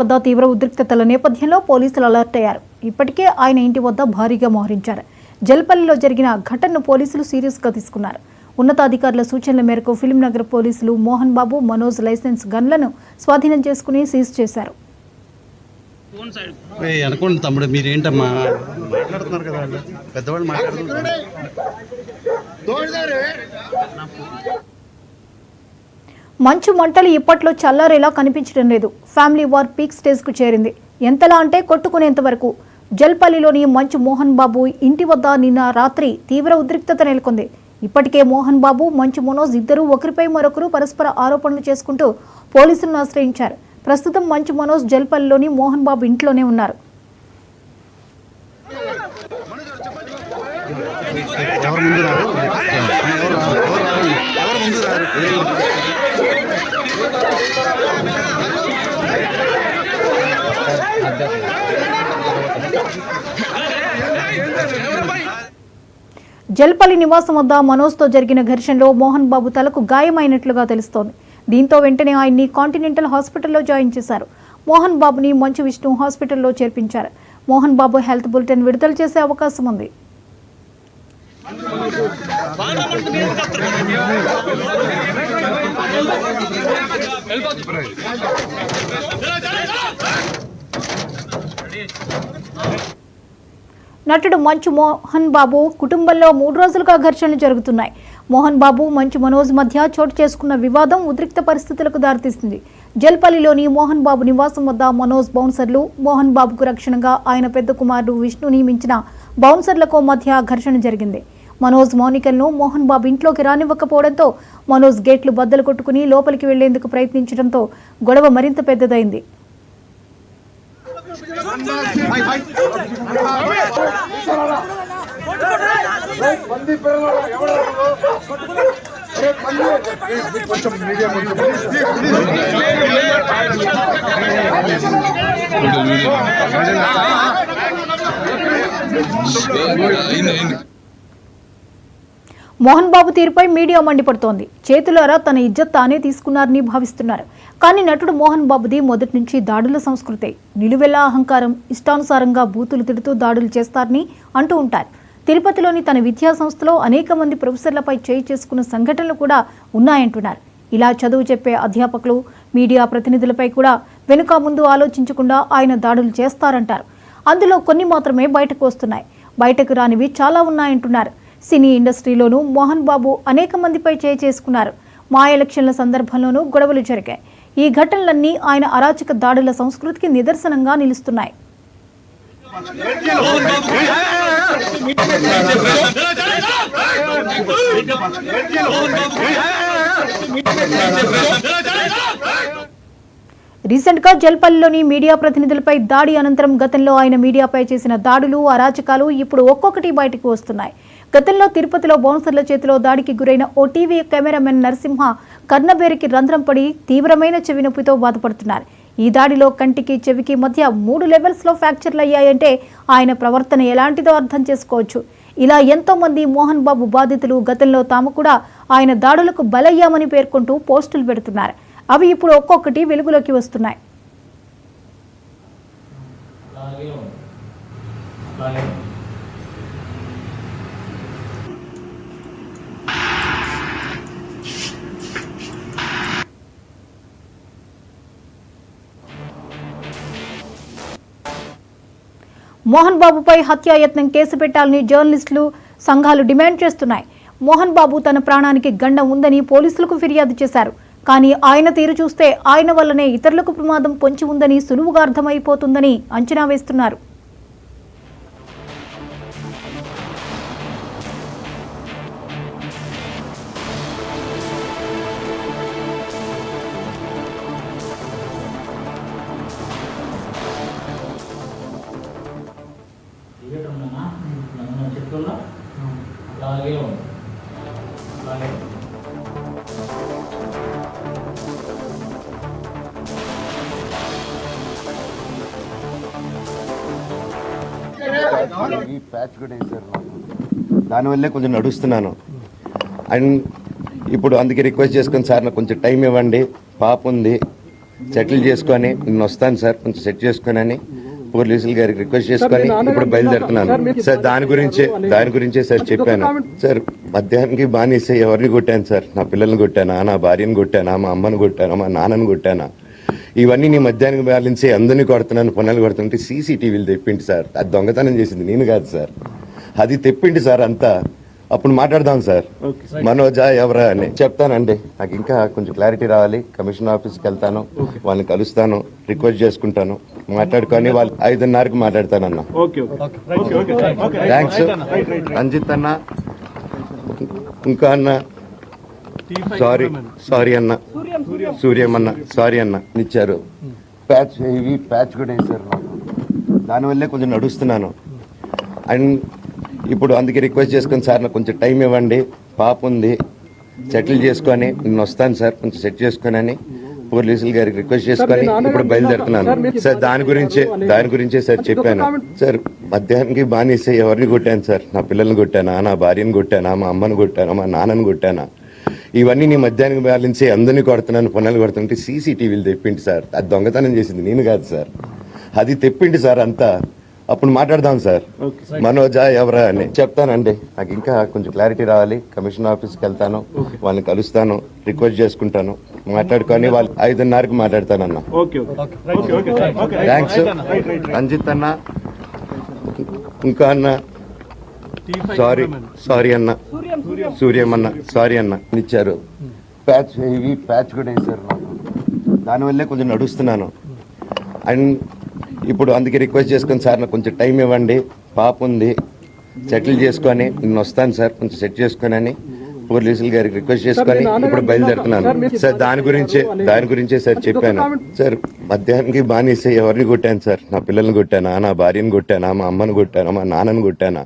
వద్ద తీవ్ర ఉద్రిక్తతల నేపథ్యంలో పోలీసులు అలర్ట్ అయ్యారు. ఇప్పటికే ఆయన ఇంటి వద్ద భారీగా మోహరించారు. జల్పల్లిలో జరిగిన ఘటనను పోలీసులు సీరియస్గా తీసుకున్నారు. ఉన్నతాధికారుల సూచనల మేరకు ఫిలింనగర్ పోలీసులు మోహన్ బాబు, మనోజ్ లైసెన్స్ గన్లను స్వాధీనం చేసుకుని సీజ్ చేశారు. తమ్ముడు మీరేంటమ్మా మాట్లాడుతున్నారు కదా, పెద్దవాళ్ళు మాట్లాడుతున్నారు. మంచు మంటలు ఇప్పట్లో చల్లారేలా కనిపించడం లేదు. ఫ్యామిలీ వార్ పీక్ స్టేజ్కు చేరింది. ఎంతలా అంటే కొట్టుకునేంత వరకు. జల్పల్లిలోని మంచు మోహన్ బాబు ఇంటి వద్ద నిన్న రాత్రి తీవ్ర ఉద్రిక్తత నెలకొంది. ఇప్పటికే మోహన్ బాబు, మంచు మనోజ్ ఇద్దరు ఒకరిపై మరొకరు పరస్పర ఆరోపణలు చేసుకుంటూ పోలీసులను ఆశ్రయించారు. ప్రస్తుతం మంచు మనోజ్ జల్పల్లిలోని మోహన్ బాబు ఇంట్లోనే ఉన్నారు. జల్పల్లి నివాసం వద్ద మనోజ్తో జరిగిన ఘర్షణలో మోహన్ బాబు తలకు గాయమైనట్లుగా తెలుస్తోంది. దీంతో వెంటనే ఆయన్ని కాంటినెంటల్ హాస్పిటల్లో జాయిన్ చేశారు. మోహన్ బాబుని మంచు విష్ణు హాస్పిటల్లో చేర్పించారు. మోహన్ బాబు హెల్త్ బులెటిన్ విడుదల చేసే అవకాశం ఉంది. నటుడు మంచు మోహన్ బాబు కుటుంబంలో 3 రోజులుగా ఘర్షణలు జరుగుతున్నాయి. మోహన్ బాబు, మంచు మనోజ్ మధ్య చోటు చేసుకున్న వివాదం ఉద్రిక్త పరిస్థితులకు దారితీస్తుంది. జల్పల్లిలోని మోహన్ బాబు నివాసం వద్ద మనోజ్ బౌన్సర్లు, మోహన్ బాబుకు రక్షణగా ఆయన పెద్ద కుమారుడు విష్ణు నియమించిన బౌన్సర్లకు మధ్య ఘర్షణ జరిగింది. మనోజ్ మౌనికలను మోహన్ బాబు ఇంట్లోకి రానివ్వకపోవడంతో మనోజ్ గేట్లు బద్దలు కొట్టుకుని లోపలికి వెళ్లేందుకు ప్రయత్నించడంతో గొడవ మరింత పెద్దదైంది. మోహన్ బాబు తీరుపై మీడియా మండిపడుతోంది. చేతులారా తన ఇజ్జత్ తానే తీసుకున్నారని భావిస్తున్నారు. కానీ నటుడు మోహన్ బాబుది మొదటి నుంచి దాడుల సంస్కృతే. నిలువెల్లా అహంకారం, ఇష్టానుసారంగా బూతులు తిడుతూ దాడులు చేస్తారని అంటూ ఉంటారు. తిరుపతిలోని తన విద్యా సంస్థలో అనేక మంది ప్రొఫెసర్లపై చేయి చేసుకున్న సంఘటనలు కూడా ఉన్నాయంటున్నారు. ఇలా చదువు చెప్పే అధ్యాపకులు, మీడియా ప్రతినిధులపై కూడా వెనుక ముందు ఆలోచించకుండా ఆయన దాడులు చేస్తారంటారు. అందులో కొన్ని మాత్రమే బయటకు వస్తున్నాయి. బయటకు రానివి చాలా ఉన్నాయంటున్నారు. సినీ ఇండస్ట్రీలోనూ మోహన్ బాబు అనేక మందిపై చేయి చేసుకున్నారు. మా ఎలక్షన్ల సందర్భంలోనూ గొడవలు జరిగాయి. ఈ ఘటనలన్నీ ఆయన అరాచక దాడుల సంస్కృతికి నిదర్శనంగా నిలుస్తున్నాయి. రీసెంట్గా జల్పల్లిలోని మీడియా ప్రతినిధులపై దాడి అనంతరం గతంలో ఆయన మీడియాపై చేసిన దాడులు, అరాచకాలు ఇప్పుడు ఒక్కొక్కటి బయటకు వస్తున్నాయి. గతంలో తిరుపతిలో బౌన్సర్ల చేతిలో దాడికి గురైన ఓ టీవీ కెమెరామెన్ నరసింహ కర్ణబేరికి రంధ్రం పడి తీవ్రమైన చెవి నొప్పితో బాధపడుతున్నారు. ఈ దాడిలో కంటికి, చెవికి మధ్య 3 లెవెల్స్లో ఫ్రాక్చర్లు అయ్యాయంటే ఆయన ప్రవర్తన ఎలాంటిదో అర్థం చేసుకోవచ్చు. ఇలా ఎంతో మంది మోహన్ బాబు బాధితులు గతంలో తాము కూడా ఆయన దాడులకు బలయ్యామని పేర్కొంటూ పోస్టులు పెడుతున్నారు. అవి ఇప్పుడు ఒక్కొక్కటి వెలుగులోకి వస్తున్నాయి. మోహన్ బాబుపై హత్యాయత్నం కేసు పెట్టాలని జర్నలిస్టులు సంఘాలు డిమాండ్ చేస్తున్నాయి. మోహన్ బాబు తన ప్రాణానికి గండం ఉందని పోలీసులకు ఫిర్యాదు చేశారు. కానీ ఆయన తీరు చూస్తే ఆయన వల్లనే ఇతరులకు ప్రమాదం పొంచి ఉందని సులువుగా అర్థమైపోతుందని అంచనా వేస్తున్నారు. ఈ ప్యాచ్ కూడా వేసారు, దానివల్లే కొంచెం నడుస్తున్నాను. అండ్ ఇప్పుడు అందుకే రిక్వెస్ట్ చేసుకుని, సార్ నాకు కొంచెం టైం ఇవ్వండి, పాప ఉంది, సెటిల్ చేసుకొని నేను వస్తాను సార్, కొంచెం సెట్ చేసుకొని అని పోలీసులు గారికి రిక్వెస్ట్ చేసుకొని ఇప్పుడు బయలుదేరుతున్నాను సార్. దాని గురించే సార్ చెప్పాను సార్. మధ్యాహ్నానికి బానిసే ఎవరిని కొట్టాను సార్? నా పిల్లల్ని కొట్టానా, నా భార్యను కొట్టానా, మా అమ్మని కొట్టానా, మా నాన్నని కొట్టానా? ఇవన్నీ నీ మధ్యాహ్నం బ్యాలెన్సే అందరినీ కొడుతున్నాను, పునాలు కొడుతుంటే సీసీటీవీలు తెప్పిండి సార్. అది దొంగతనం చేసింది నేను కాదు సార్, అది తెప్పిండి సార్ అంతా. అప్పుడు మాట్లాడదాం సార్. మనోజా ఎవరా అని చెప్తానండి. నాకు ఇంకా కొంచెం క్లారిటీ రావాలి. కమిషన్ ఆఫీస్కి వెళ్తాను, వాళ్ళని కలుస్తాను, రిక్వెస్ట్ చేసుకుంటాను, మాట్లాడుకొని వాళ్ళు 5:30కి మాట్లాడతానన్నా. థ్యాంక్స్ రంజిత్ అన్న. ఇంకా అన్న సారీ అన్న, సూర్యం అన్న సారీ అన్న ఇచ్చారు. ప్యాచ్ కూడా వేశారు నాకు, దానివల్లే కొంచెం నడుస్తున్నాను. అండ్ ఇప్పుడు అందుకే రిక్వెస్ట్ చేసుకుని సార్ నాకు కొంచెం టైం ఇవ్వండి, పాప ఉంది, సెటిల్ చేసుకొని నేను వస్తాను సార్, కొంచెం సెట్ చేసుకొని అని పోలీసులు గారికి రిక్వెస్ట్ చేసుకొని ఇప్పుడు బయలుదేరుతున్నాను సార్. దాని గురించే సార్ చెప్పాను సార్. మధ్యాహ్నానికి బానిసే ఎవరిని కొట్టాను సార్? నా పిల్లల్ని కొట్టానా, నా భార్యను కొట్టానా, మా అమ్మని కొట్టానా, మా నాన్నని కొట్టానా? ఇవన్నీ నీ మధ్యాహ్నం బ్యాలెన్సే అందరినీ కొడుతున్నాను, పునాలు కొడుతుంటే సీసీటీవీలు తెప్పిండి సార్. అది దొంగతనం చేసింది నేను కాదు సార్, అది తెప్పిండి సార్ అంతా. అప్పుడు మాట్లాడదాం సార్. మనోజా ఎవరా అని చెప్తానండి. నాకు ఇంకా కొంచెం క్లారిటీ రావాలి. కమిషన్ ఆఫీస్కి వెళ్తాను, వాళ్ళని కలుస్తాను, రిక్వెస్ట్ చేసుకుంటాను, మాట్లాడుకొని వాళ్ళు 5:30కి మాట్లాడతానన్నా. థ్యాంక్స్ రంజిత్ అన్న. ఇంకా అన్న సారీ అన్న, సూర్యం అన్న సారీ అన్న ఇచ్చారు. ప్యాచ్ కూడా వేశారు నాకు, దానివల్లే కొంచెం నడుస్తున్నాను. అండ్ ఇప్పుడు అందుకే రిక్వెస్ట్ చేసుకుని సార్ నాకు కొంచెం టైం ఇవ్వండి, పాప ఉంది, సెటిల్ చేసుకొని నేను వస్తాను సార్, కొంచెం సెట్ చేసుకొని అని పోలీసులు గారికి రిక్వెస్ట్ చేసుకొని ఇప్పుడు బయలుదేరుతున్నాను సార్. దాని గురించే సార్ చెప్పాను సార్. మధ్యాహ్నానికి బానిసే ఎవరిని కొట్టాను సార్? నా పిల్లల్ని కొట్టానా, నా భార్యను కొట్టానా, మా అమ్మని కొట్టానా, మా నాన్నని కొట్టానా?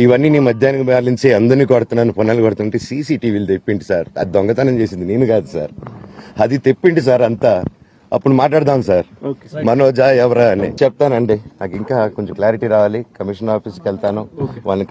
ఇవన్నీ నీ మధ్యాహ్నం బ్యాలెన్సే అందరినీ కొడుతున్నాను, పునాలు కొడుతుంటే సీసీటీవీలు తెప్పిండి సార్. అది దొంగతనం చేసింది నేను కాదు సార్, అది తెప్పిండి సార్ అంతా. అప్పుడు మాట్లాడదాం సార్. మనోజా ఎవరా అని చెప్తానండి. నాకు ఇంకా కొంచెం క్లారిటీ రావాలి. కమిషన్ ఆఫీస్కి వెళ్తాను, వాళ్ళని